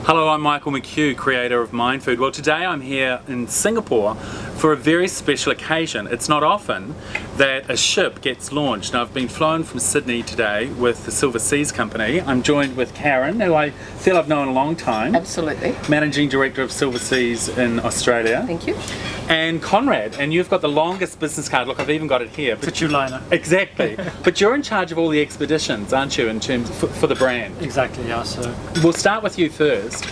Hello, I'm Michael McHugh, creator of Mind Food. Well, today I'm here in Singapore for a very special occasion. It's not often that a ship gets launched. Now, I've been flown from Sydney today with the Silverseas company. I'm joined with Karen, who I feel I've known a long time. Absolutely. Managing Director of Silverseas in Australia. Thank you. And Conrad, and you've got the longest business card. Look, I've even got it here. It's a two-liner. Exactly. But you're in charge of all the expeditions, aren't you, in terms for the brand? Exactly, yeah. So We'll start with you first.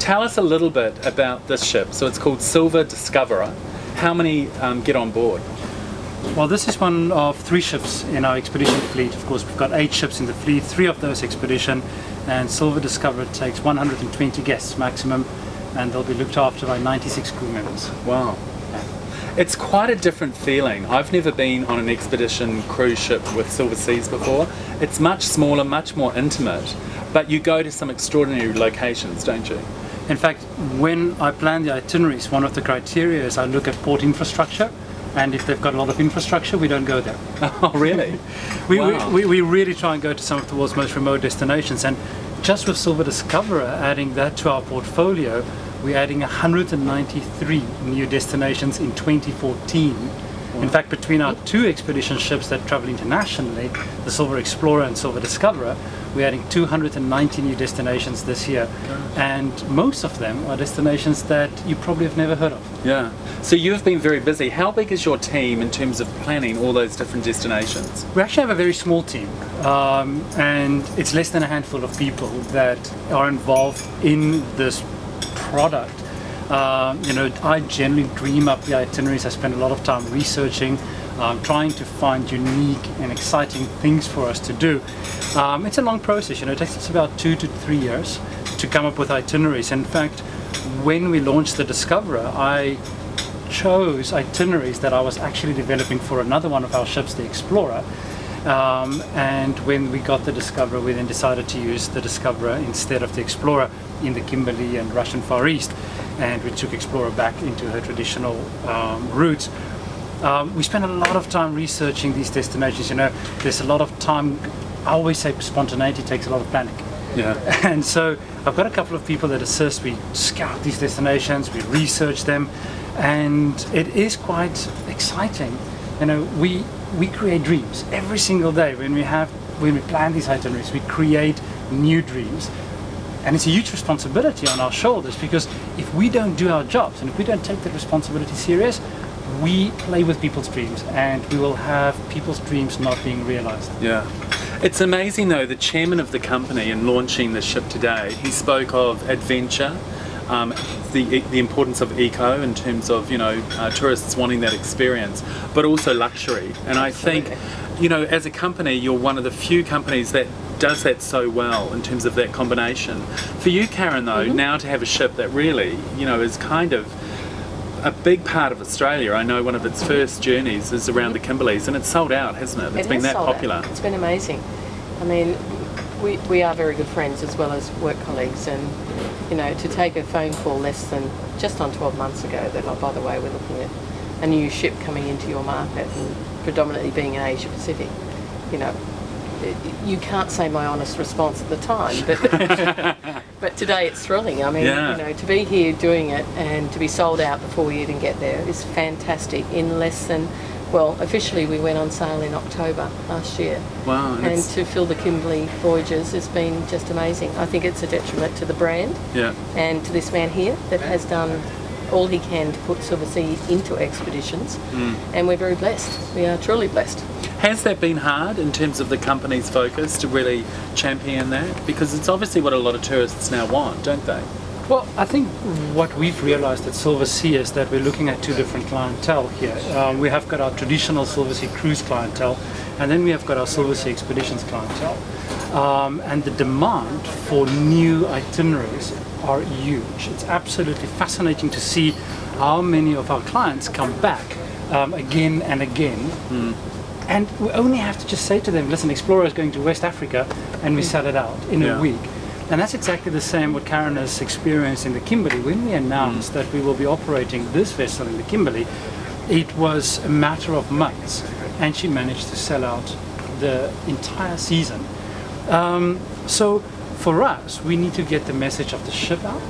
Tell us a little bit about this ship. So it's called Silver Discoverer. How many get on board? well, this is one of 3 ships in our expedition fleet. Of course, we've got 8 ships in the fleet, 3 of those expedition, and Silver Discoverer takes 120 guests maximum, and they'll be looked after by 96 crew members. Wow. It's quite a different feeling. I've never been on an expedition cruise ship with Silverseas before. It's much smaller, much more intimate, but you go to some extraordinary locations, don't you? In fact, when I plan the itineraries, one of the criteria is I look at port infrastructure, and if they've got a lot of infrastructure, we don't go there. Oh, really? Wow. we really try and go to some of the world's most remote destinations, and just with Silver Discoverer, adding that to our portfolio, we're adding 193 new destinations in 2014. In fact, between our 2 expedition ships that travel internationally, the Silver Explorer and Silver Discoverer, we're adding 290 new destinations this year. And most of them are destinations that you probably have never heard of. Yeah. So you've been very busy. How big is your team in terms of planning all those different destinations? We actually have a very small team, and it's less than a handful of people that are involved in this product. I generally dream up the itineraries. I spend a lot of time researching, trying to find unique and exciting things for us to do. It's a long process. It takes us about 2 to 3 years to come up with itineraries. In fact, when we launched the Discoverer, I chose itineraries that I was actually developing for another one of our ships, the Explorer. And when we got the Discoverer, we then decided to use the Discoverer instead of the Explorer in the Kimberley and Russian Far East, and we took Explorer back into her traditional routes. We spent a lot of time researching these destinations. There's a lot of time. I always say spontaneity takes a lot of planning. Yeah. And so I've got a couple of people that assist. We scout these destinations, we research them, and it is quite exciting. We create dreams every single day. When we plan these itineraries, we create new dreams. And it's a huge responsibility on our shoulders, because if we don't do our jobs and if we don't take that responsibility serious, we play with people's dreams, and we will have people's dreams not being realized. Yeah. It's amazing though, the chairman of the company in launching the ship today, he spoke of adventure, the importance of eco in terms of, tourists wanting that experience, but also luxury. And I think, as a company, you're one of the few companies that does that so well in terms of that combination. For you, Karen, though, now to have a ship that really, is kind of a big part of Australia. I know one of its first journeys is around the Kimberleys, and it's sold out, hasn't it? It's been that popular. It's been amazing. I mean, we are very good friends as well as work colleagues, and to take a phone call less than just on 12 months ago that, oh, by the way, we're looking at a new ship coming into your market, and predominantly being in Asia Pacific, you can't say my honest response at the time, but today it's thrilling. I mean, to be here doing it and to be sold out before we even get there is fantastic. In less than, officially we went on sale in October last year. Wow. And to fill the Kimberley voyages has been just amazing. I think it's a detriment to the brand, and to this man here that has done all he can to put Silverseas into expeditions, and we're very blessed. We are truly blessed. Has that been hard in terms of the company's focus to really champion that? Because it's obviously what a lot of tourists now want, don't they? Well, I think what we've realized at Silversea is that we're looking at 2 different clientele here. We have got our traditional Silversea cruise clientele, and then we have got our Silversea expeditions clientele. And the demand for new itineraries are huge. It's absolutely fascinating to see how many of our clients come back again and again. And we only have to just say to them, listen, Explorer is going to West Africa, and we sell it out in a week. And that's exactly the same what Karen has experienced in the Kimberley. When we announced that we will be operating this vessel in the Kimberley, it was a matter of months, and she managed to sell out the entire season. So for us, we need to get the message of the ship out.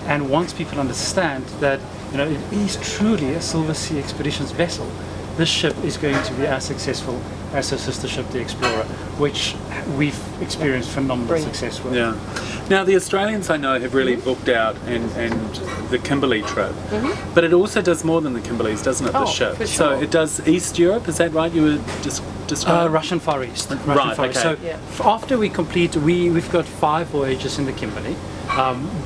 And once people understand that, it is truly a Silversea Expeditions vessel, this ship is going to be as successful as her sister ship, the Explorer, which we've experienced phenomenal success with. Yeah. Now the Australians I know have really booked out and the Kimberley trip, but it also does more than the Kimberleys, doesn't it? The ship. For So sure. it does East Europe. Is that right? You were describing Russian Far East. Right, Far East. okay. So after we complete, we've got 5 voyages in the Kimberley.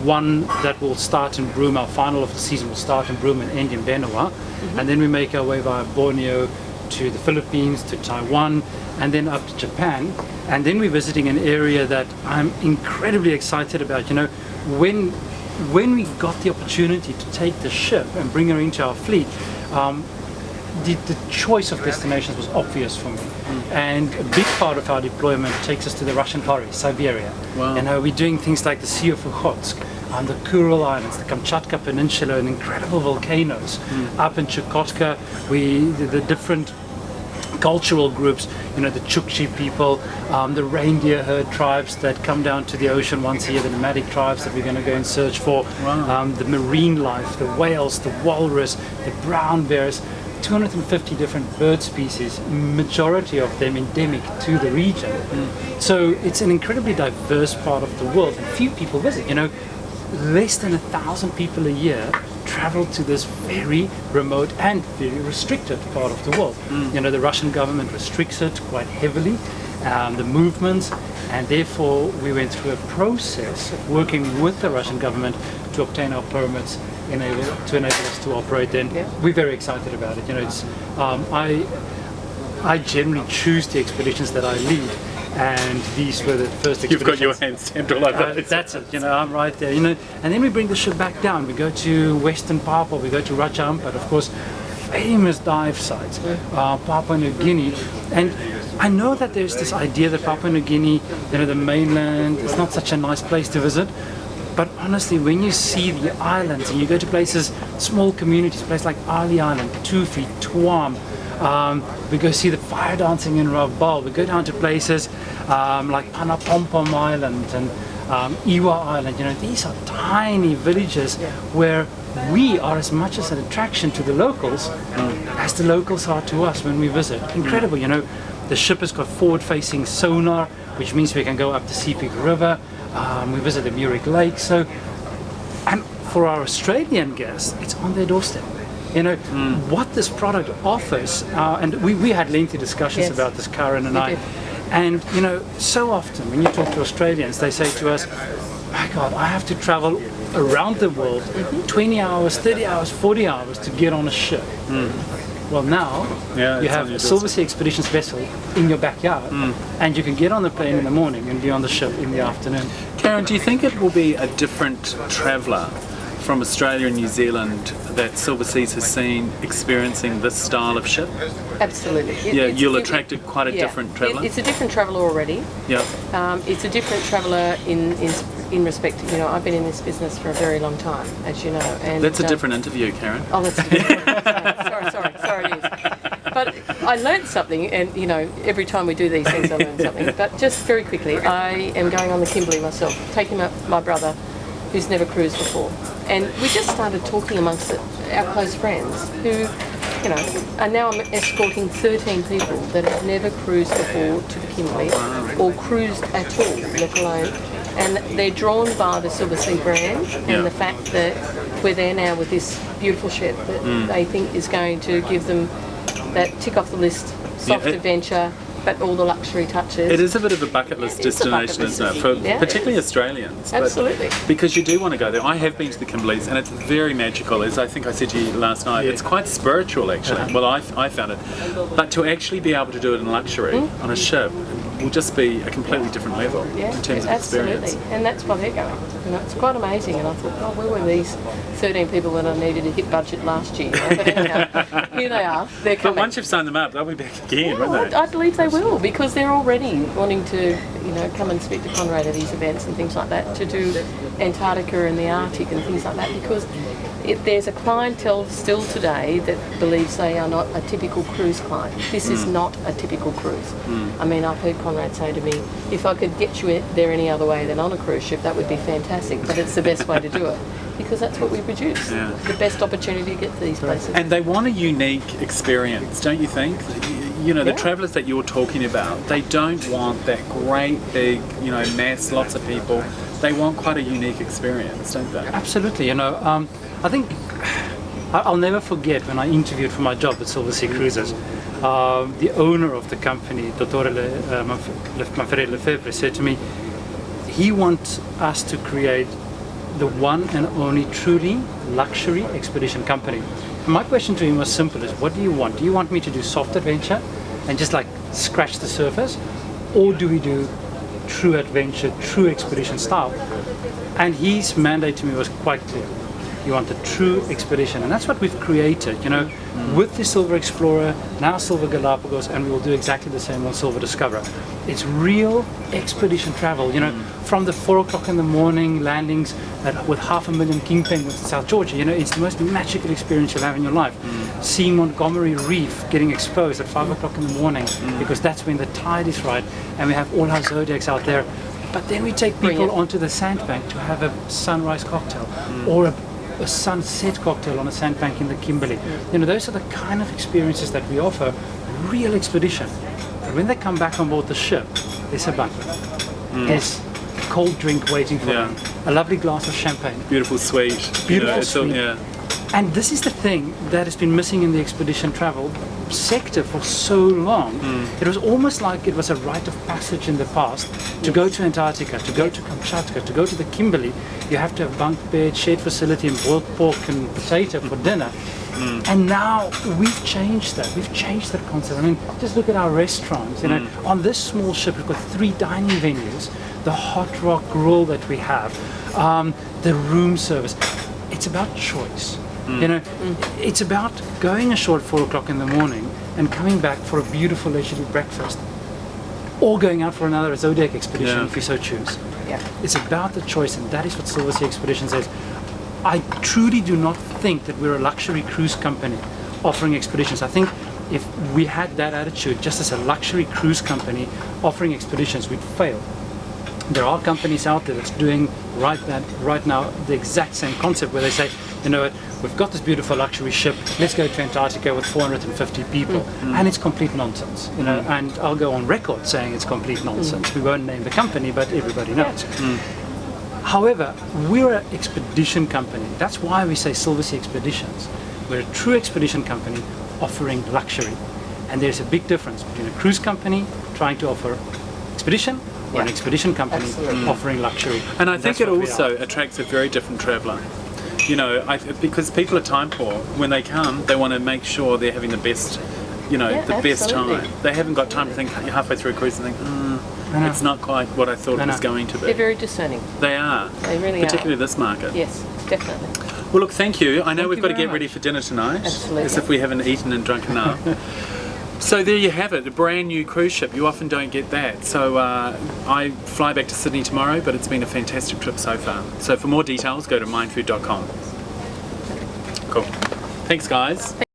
One that will start in Broome, our final of the season will start in Broome and end in Benoit. And then we make our way via Borneo to the Philippines, to Taiwan, and then up to Japan. And then we're visiting an area that I'm incredibly excited about. When we got the opportunity to take the ship and bring her into our fleet, the choice of destinations was obvious for me. And a big part of our deployment takes us to the Russian Far East, Siberia. Wow. And we're doing things like the Sea of Okhotsk, on the Kuril Islands, the Kamchatka Peninsula, and incredible volcanoes. Up in Chukotka, the different cultural groups, the Chukchi people, the reindeer herd tribes that come down to the ocean once a year, the nomadic tribes that we're going to go and search for, the marine life, the whales, the walrus, the brown bears, 250 different bird species, majority of them endemic to the region. So it's an incredibly diverse part of the world, and few people visit. Less than 1,000 people a year travel to this very remote and very restricted part of the world. The Russian government restricts it quite heavily, the movements, and therefore we went through a process of working with the Russian government to obtain our permits to enable us to operate then. We're very excited about it. I generally choose the expeditions that I lead, and these were the first expeditions. You've got your hands stamped all over it. That's it, I'm right there, and then we bring the ship back down. We go to Western Papua, we go to Raja Ampat, of course, famous dive sites, Papua New Guinea, and I know that there's this idea that Papua New Guinea, the mainland, is not such a nice place to visit, but honestly, when you see the islands and you go to places, small communities, places like Ali Island, Tufi, Tuam, we go see the fire dancing in Rabaul. We go down to places like Panapompom Island and Iwa Island. These are tiny villages where we are as much as an attraction to the locals as the locals are to us when we visit. Incredible, The ship has got forward-facing sonar, which means we can go up the Sepik River. We visit the Murik Lake. And for our Australian guests, it's on their doorstep. What this product offers, and we had lengthy discussions about this, Karen and I, and so often when you talk to Australians, they say to us, my God, I have to travel around the world 20 hours, 30 hours, 40 hours to get on a ship. Well, now you have a Silversea Expeditions vessel in your backyard, and you can get on the plane in the morning and be on the ship in the afternoon. Karen, do you think it will be a different traveller from Australia and New Zealand that Silverseas has seen experiencing this style of ship? Absolutely. You'll attract quite a different traveller? It's a different traveller already. Yeah. It's a different traveller in respect to, I've been in this business for a very long time, as you know. And that's a different interview, Karen. Oh, that's sorry, it is. But I learned something, and every time we do these things I learn something. But just very quickly, I am going on the Kimberley myself, taking my brother, who's never cruised before. And we just started talking amongst our close friends who, and now I'm escorting 13 people that have never cruised before to the Kimberley or cruised at all, let alone. And they're drawn by the Silversea brand and the fact that we're there now with this beautiful ship that they think is going to give them that tick off the list, soft adventure, but all the luxury touches. It is a bit of a bucket list destination, isn't it? For particularly Australians. Absolutely. Because you do want to go there. I have been to the Kimberleys and it's very magical. As I think I said to you last night, it's quite spiritual actually. Well, I found it. But to actually be able to do it in luxury on a ship will just be a completely different level in terms of experience. And that's why they're going. It's quite amazing. And I thought, where were these 13 people that I needed to hit budget last year? But anyhow, here they are. They're coming. But once you've signed them up, they'll be back again, won't they? I believe they will, because they're already wanting to, come and speak to Conrad at these events and things like that, to do Antarctica and the Arctic and things like that, because there's a clientele still today that believes they are not a typical cruise client. This is not a typical cruise. I mean, I've heard Conrad say to me, if I could get you there any other way than on a cruise ship, that would be fantastic, but it's the best way to do it. Because that's what we produce. Yeah. The best opportunity to get to these places. And they want a unique experience, don't you think? You know, the travellers that you're talking about, they don't want that great big, you know, mass, lots of people. They want quite a unique experience, don't they? Absolutely. You know, I think I'll never forget when I interviewed for my job at Silverseas Cruises. The owner of the company, Dr. Manfred Lefebvre, said to me, he wants us to create the one and only truly luxury expedition company. And my question to him was simple: is what do you want? Do you want me to do soft adventure and just like scratch the surface, or do we do true adventure, true expedition style? And his mandate to me was quite clear. You want a true expedition, and that's what we've created, you know, with the Silver Explorer, now Silver Galapagos, and we will do exactly the same on Silver Discoverer. It's real expedition travel, you know, from the 4 o'clock in the morning landings with 500,000 king penguins in South Georgia. You know, it's the most magical experience you'll have in your life. Seeing Montgomery Reef getting exposed at 5 o'clock in the morning, because that's when the tide is right, and we have all our zodiacs out there. But then we take people onto the sandbank to have a sunrise cocktail or a sunset cocktail on a sandbank in the Kimberley. You know, those are the kind of experiences that we offer, real expedition. But when they come back on board the ship, there's a butler. There's a cold drink waiting for them, a lovely glass of champagne. Beautiful suite. Beautiful you know, suite. And this is the thing that has been missing in the expedition travel sector for so long. It was almost like it was a rite of passage in the past to go to Antarctica, to go to Kamchatka, to go to the Kimberley. You have to have bunk bed, shared facility, and boiled pork and potato for dinner. And now we've changed that. We've changed that concept. I mean, just look at our restaurants. You know, on this small ship, we've got 3 dining venues, the hot rock grill that we have, the room service. It's about choice. You know, it's about going ashore at 4 o'clock in the morning and coming back for a beautiful leisurely breakfast, or going out for another Zodiac expedition if you so choose. It's about the choice, and that is what Silverseas Expedition says. I truly do not think that we're a luxury cruise company offering expeditions. I think if we had that attitude just as a luxury cruise company offering expeditions, we'd fail. There are companies out there that's doing right now the exact same concept, where they say, you know what, we've got this beautiful luxury ship, let's go to Antarctica with 450 people. And it's complete nonsense, you know, and I'll go on record saying it's complete nonsense. We won't name the company, but everybody knows. However, we're an expedition company. That's why we say Silverseas Expeditions. We're a true expedition company offering luxury. And there's a big difference between a cruise company trying to offer expedition or an expedition company offering luxury. And I think it also attracts a very different traveller. You know, because people are time poor. When they come, they want to make sure they're having the best, you know, the best time. They haven't got time to think halfway through a cruise and think, it's not quite what I thought it was going to be. They're very discerning. They are. They really particularly this market. Yes, definitely. Well, look, thank you. I know we've got to get ready for dinner tonight. Absolutely. As if we haven't eaten and drunk enough. So there you have it, a brand new cruise ship. You often don't get that. So I fly back to Sydney tomorrow, but it's been a fantastic trip so far. So for more details, go to mindfood.com. Cool. Thanks, guys.